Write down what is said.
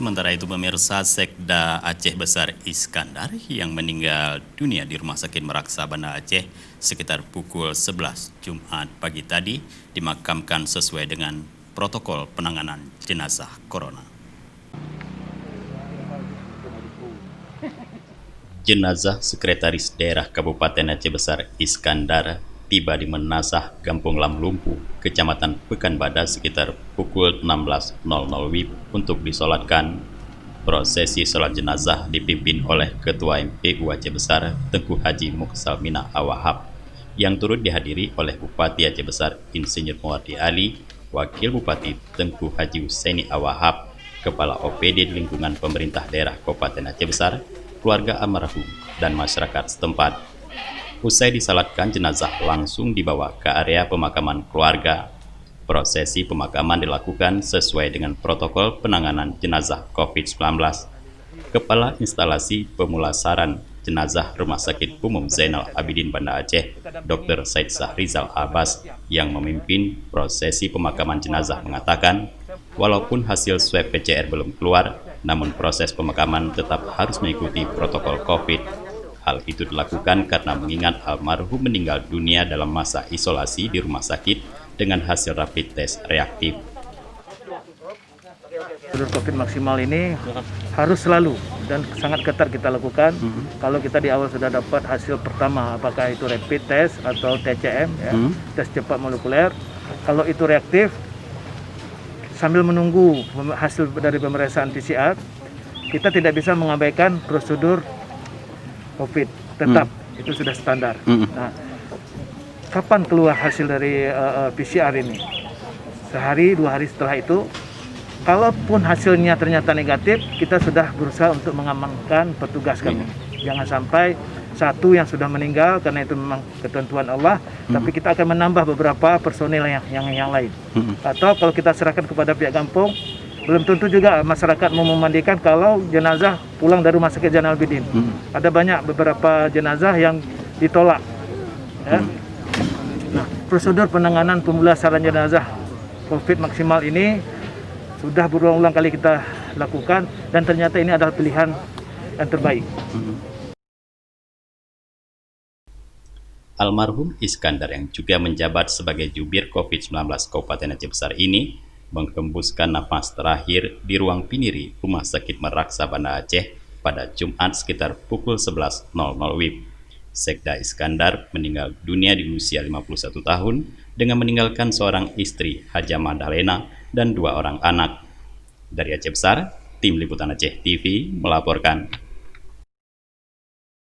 Sementara itu pemirsa Sekda Aceh Besar Iskandar yang meninggal dunia di Rumah Sakit Meraksa Banda Aceh sekitar pukul 11 Jumat pagi tadi dimakamkan sesuai dengan protokol penanganan jenazah corona. Jenazah Sekretaris Daerah Kabupaten Aceh Besar Iskandar tiba di Menasah Kampung Lam Lumpu, Kecamatan Pekanbadak sekitar pukul 16.00 WIB untuk disolatkan. Prosesi sholat jenazah dipimpin oleh Ketua MPU Aceh Besar Tengku Haji Muksal Mina Awahab yang turut dihadiri oleh Bupati Aceh Besar Insinyur Muwardi Ali, Wakil Bupati Tengku Haji Husaini Awahab, Kepala OPD di lingkungan pemerintah daerah Kabupaten Aceh Besar, keluarga almarhum, dan masyarakat setempat. Usai disalatkan, jenazah langsung dibawa ke area pemakaman keluarga. Prosesi pemakaman dilakukan sesuai dengan protokol penanganan jenazah COVID-19. Kepala Instalasi Pemulasaran Jenazah Rumah Sakit Umum Zainal Abidin Banda Aceh, Dr. Said Sahrizal Abbas, yang memimpin prosesi pemakaman jenazah mengatakan, walaupun hasil swab PCR belum keluar, namun proses pemakaman tetap harus mengikuti protokol COVID. Hal itu dilakukan karena mengingat almarhum meninggal dunia dalam masa isolasi di rumah sakit dengan hasil rapid test reaktif. Prosedur COVID maksimal ini harus selalu dan sangat ketat kita lakukan. Kalau kita di awal sudah dapat hasil pertama, apakah itu rapid test atau TCM, ya, tes cepat molekuler, kalau itu reaktif, sambil menunggu hasil dari pemeriksaan PCR, kita tidak bisa mengabaikan prosedur COVID, tetap itu sudah standar. Nah, kapan keluar hasil dari PCR ini? Sehari, 2 hari setelah itu, kalaupun hasilnya ternyata negatif, kita sudah berusaha untuk mengamankan petugas kami. Jangan sampai satu yang sudah meninggal karena itu memang ketentuan Allah, tapi kita akan menambah beberapa personil yang lain. Atau kalau kita serahkan kepada pihak kampung, belum tentu juga masyarakat mau memandikan kalau jenazah pulang dari Rumah Sakit Zainal Abidin. Ada banyak beberapa jenazah yang ditolak. Ya. Nah, prosedur penanganan pemulasaran jenazah COVID maksimal ini sudah berulang-ulang kali kita lakukan dan ternyata ini adalah pilihan yang terbaik. Almarhum Iskandar yang juga menjabat sebagai jubir COVID-19 Kabupaten Aceh Besar ini menghembuskan nafas terakhir di ruang piniri Rumah Sakit Meraksa Banda Aceh pada Jumat sekitar pukul 11.00 WIB. Sekda Iskandar meninggal dunia di usia 51 tahun dengan meninggalkan seorang istri, Haja Madalena, dan 2 orang anak. Dari Aceh Besar, Tim Liputan Aceh TV melaporkan.